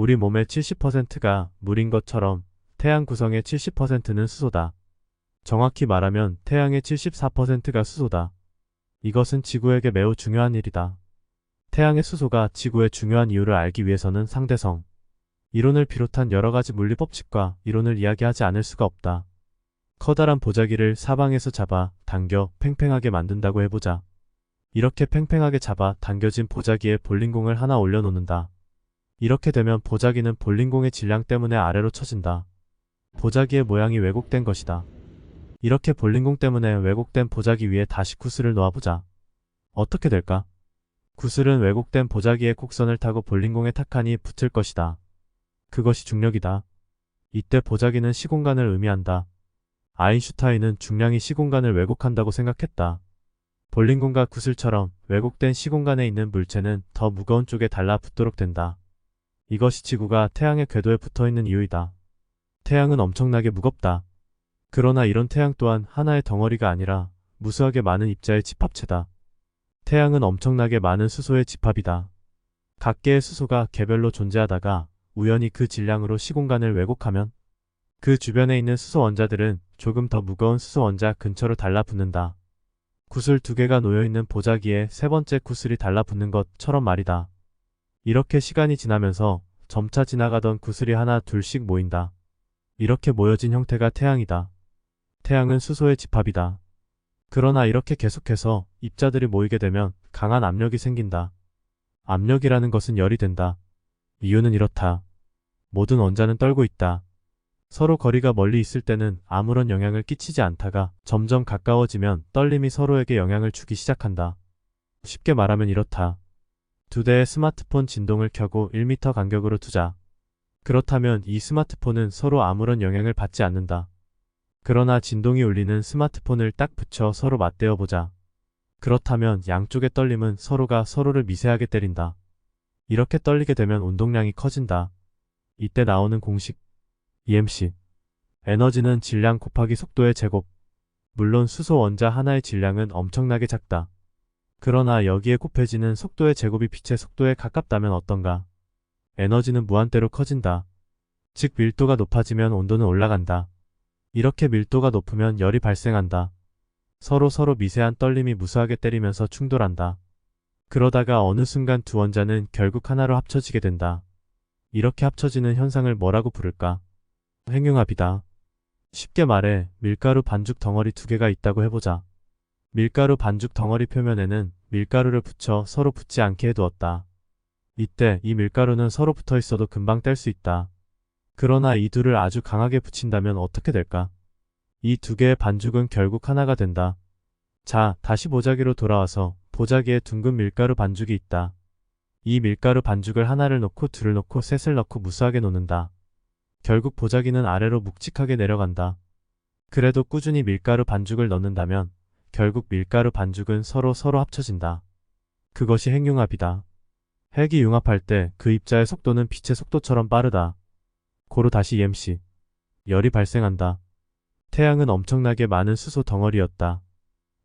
우리 몸의 70%가 물인 것처럼 태양 구성의 70%는 수소다. 정확히 말하면 태양의 74%가 수소다. 이것은 지구에게 매우 중요한 일이다. 태양의 수소가 지구의 중요한 이유를 알기 위해서는 상대성, 이론을 비롯한 여러 가지 물리 법칙과 이론을 이야기하지 않을 수가 없다. 커다란 보자기를 사방에서 잡아 당겨 팽팽하게 만든다고 해보자. 이렇게 팽팽하게 잡아 당겨진 보자기에 볼링공을 하나 올려놓는다. 이렇게 되면 보자기는 볼링공의 질량 때문에 아래로 처진다. 보자기의 모양이 왜곡된 것이다. 이렇게 볼링공 때문에 왜곡된 보자기 위에 다시 구슬을 놓아보자. 어떻게 될까? 구슬은 왜곡된 보자기의 곡선을 타고 볼링공에 탁하니 붙을 것이다. 그것이 중력이다. 이때 보자기는 시공간을 의미한다. 아인슈타인은 중량이 시공간을 왜곡한다고 생각했다. 볼링공과 구슬처럼 왜곡된 시공간에 있는 물체는 더 무거운 쪽에 달라붙도록 된다. 이것이 지구가 태양의 궤도에 붙어있는 이유이다. 태양은 엄청나게 무겁다. 그러나 이런 태양 또한 하나의 덩어리가 아니라 무수하게 많은 입자의 집합체다. 태양은 엄청나게 많은 수소의 집합이다. 각 개의 수소가 개별로 존재하다가 우연히 그 질량으로 시공간을 왜곡하면 그 주변에 있는 수소 원자들은 조금 더 무거운 수소 원자 근처로 달라붙는다. 구슬 두 개가 놓여있는 보자기에 세 번째 구슬이 달라붙는 것처럼 말이다. 이렇게 시간이 지나면서 점차 지나가던 구슬이 하나 둘씩 모인다. 이렇게 모여진 형태가 태양이다. 태양은 수소의 집합이다. 그러나 이렇게 계속해서 입자들이 모이게 되면 강한 압력이 생긴다. 압력이라는 것은 열이 된다. 이유는 이렇다. 모든 원자는 떨고 있다. 서로 거리가 멀리 있을 때는 아무런 영향을 끼치지 않다가 점점 가까워지면 떨림이 서로에게 영향을 주기 시작한다. 쉽게 말하면 이렇다. 두 대의 스마트폰 진동을 켜고 1m 간격으로 두자. 그렇다면 이 스마트폰은 서로 아무런 영향을 받지 않는다. 그러나 진동이 울리는 스마트폰을 딱 붙여 서로 맞대어 보자. 그렇다면 양쪽의 떨림은 서로가 서로를 미세하게 때린다. 이렇게 떨리게 되면 운동량이 커진다. 이때 나오는 공식 EMC. 에너지는 질량 곱하기 속도의 제곱. 물론 수소 원자 하나의 질량은 엄청나게 작다. 그러나 여기에 곱해지는 속도의 제곱이 빛의 속도에 가깝다면 어떤가? 에너지는 무한대로 커진다. 즉 밀도가 높아지면 온도는 올라간다. 이렇게 밀도가 높으면 열이 발생한다. 서로 미세한 떨림이 무수하게 때리면서 충돌한다. 그러다가 어느 순간 두 원자는 결국 하나로 합쳐지게 된다. 이렇게 합쳐지는 현상을 뭐라고 부를까? 핵융합이다. 쉽게 말해 밀가루 반죽 덩어리 두 개가 있다고 해보자. 밀가루 반죽 덩어리 표면에는 밀가루를 붙여 서로 붙지 않게 해두었다. 이때 이 밀가루는 서로 붙어 있어도 금방 뗄 수 있다. 그러나 이 둘을 아주 강하게 붙인다면 어떻게 될까? 이 두 개의 반죽은 결국 하나가 된다. 자, 다시 보자기로 돌아와서 보자기에 둥근 밀가루 반죽이 있다. 이 밀가루 반죽을 하나를 놓고 둘을 놓고 셋을 넣고 무수하게 놓는다. 결국 보자기는 아래로 묵직하게 내려간다. 그래도 꾸준히 밀가루 반죽을 넣는다면 결국 밀가루 반죽은 서로 합쳐진다. 그것이 핵융합이다. 핵이 융합할 때 그 입자의 속도는 빛의 속도처럼 빠르다. 고로 다시 EMC. 열이 발생한다. 태양은 엄청나게 많은 수소 덩어리였다.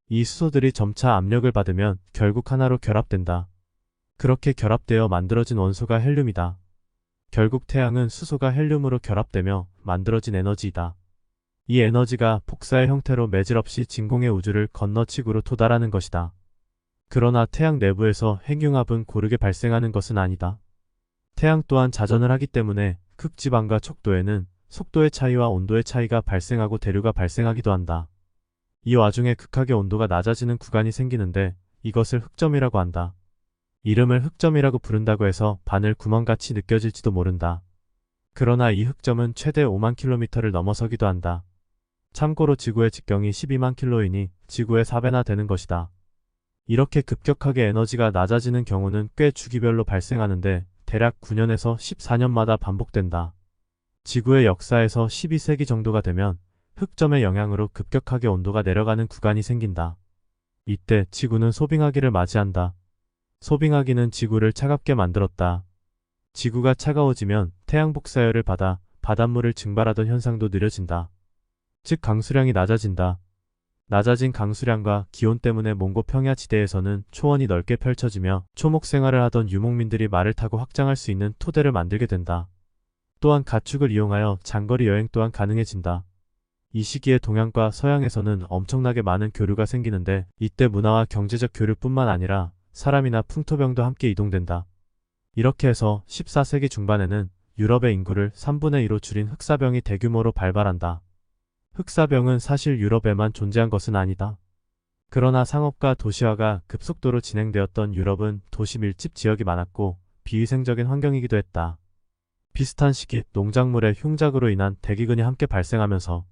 이 수소들이 점차 압력을 받으면 결국 하나로 결합된다. 그렇게 결합되어 만들어진 원소가 헬륨이다. 결국 태양은 수소가 헬륨으로 결합되며 만들어진 에너지이다. 이 에너지가 복사의 형태로 매질 없이 진공의 우주를 건너 지구로 도달하는 것이다. 그러나 태양 내부에서 핵융합은 고르게 발생하는 것은 아니다. 태양 또한 자전을 하기 때문에 극지방과 척도에는 속도의 차이와 온도의 차이가 발생하고 대류가 발생하기도 한다. 이 와중에 극하게 온도가 낮아지는 구간이 생기는데 이것을 흑점이라고 한다. 이름을 흑점이라고 부른다고 해서 바늘 구멍같이 느껴질지도 모른다. 그러나 이 흑점은 최대 5만 킬로미터를 넘어서기도 한다. 참고로 지구의 직경이 12만 킬로이니 지구의 4배나 되는 것이다. 이렇게 급격하게 에너지가 낮아지는 경우는 꽤 주기별로 발생하는데 대략 9년에서 14년마다 반복된다. 지구의 역사에서 12세기 정도가 되면 흑점의 영향으로 급격하게 온도가 내려가는 구간이 생긴다. 이때 지구는 소빙하기를 맞이한다. 소빙하기는 지구를 차갑게 만들었다. 지구가 차가워지면 태양 복사열을 받아 바닷물을 증발하던 현상도 느려진다. 즉 강수량이 낮아진다. 낮아진 강수량과 기온 때문에 몽고 평야 지대에서는 초원이 넓게 펼쳐지며 초목 생활을 하던 유목민들이 말을 타고 확장할 수 있는 토대를 만들게 된다. 또한 가축을 이용하여 장거리 여행 또한 가능해진다. 이 시기에 동양과 서양에서는 엄청나게 많은 교류가 생기는데 이때 문화와 경제적 교류뿐만 아니라 사람이나 풍토병도 함께 이동된다. 이렇게 해서 14세기 중반에는 유럽의 인구를 3분의 2로 줄인 흑사병이 대규모로 발발한다. 흑사병은 사실 유럽에만 존재한 것은 아니다. 그러나 상업과 도시화가 급속도로 진행되었던 유럽은 도시 밀집 지역이 많았고 비위생적인 환경이기도 했다. 비슷한 시기 농작물의 흉작으로 인한 대기근이 함께 발생하면서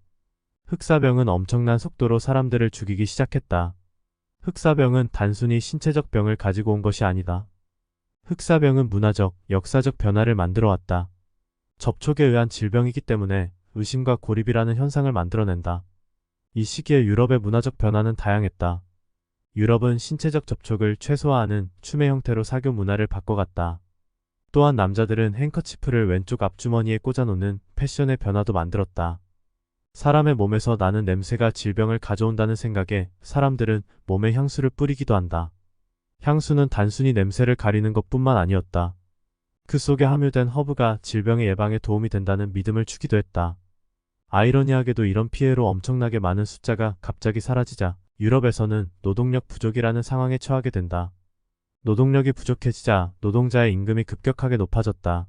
흑사병은 엄청난 속도로 사람들을 죽이기 시작했다. 흑사병은 단순히 신체적 병을 가지고 온 것이 아니다. 흑사병은 문화적, 역사적 변화를 만들어 왔다. 접촉에 의한 질병이기 때문에 의심과 고립이라는 현상을 만들어낸다. 이 시기에 유럽의 문화적 변화는 다양했다. 유럽은 신체적 접촉을 최소화하는 춤의 형태로 사교 문화를 바꿔갔다. 또한 남자들은 행커치프를 왼쪽 앞주머니에 꽂아놓는 패션의 변화도 만들었다. 사람의 몸에서 나는 냄새가 질병을 가져온다는 생각에 사람들은 몸에 향수를 뿌리기도 한다. 향수는 단순히 냄새를 가리는 것뿐만 아니었다. 그 속에 함유된 허브가 질병의 예방에 도움이 된다는 믿음을 주기도 했다. 아이러니하게도 이런 피해로 엄청나게 많은 숫자가 갑자기 사라지자 유럽에서는 노동력 부족이라는 상황에 처하게 된다. 노동력이 부족해지자 노동자의 임금이 급격하게 높아졌다.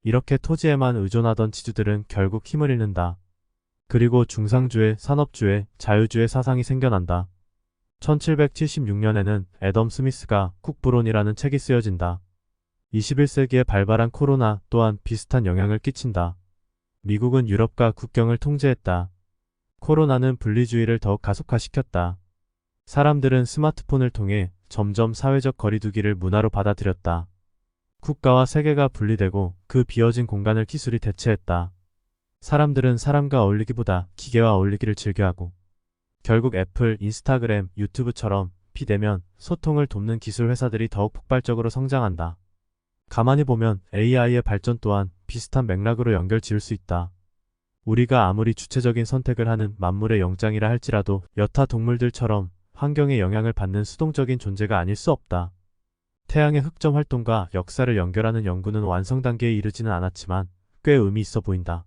이렇게 토지에만 의존하던 지주들은 결국 힘을 잃는다. 그리고 중상주의, 산업주의, 자유주의 사상이 생겨난다. 1776년에는 애덤 스미스가 국부론이라는 책이 쓰여진다. 21세기에 발발한 코로나 또한 비슷한 영향을 끼친다. 미국은 유럽과 국경을 통제했다. 코로나는 분리주의를 더욱 가속화시켰다. 사람들은 스마트폰을 통해 점점 사회적 거리두기를 문화로 받아들였다. 국가와 세계가 분리되고 그 비어진 공간을 기술이 대체했다. 사람들은 사람과 어울리기보다 기계와 어울리기를 즐겨하고 결국 애플, 인스타그램, 유튜브처럼 비대면 소통을 돕는 기술 회사들이 더욱 폭발적으로 성장한다. 가만히 보면 AI의 발전 또한 비슷한 맥락으로 연결 지을 수 있다. 우리가 아무리 주체적인 선택을 하는 만물의 영장이라 할지라도 여타 동물들처럼 환경에 영향을 받는 수동적인 존재가 아닐 수 없다. 태양의 흑점 활동과 역사를 연결하는 연구는 완성 단계에 이르지는 않았지만 꽤 의미 있어 보인다.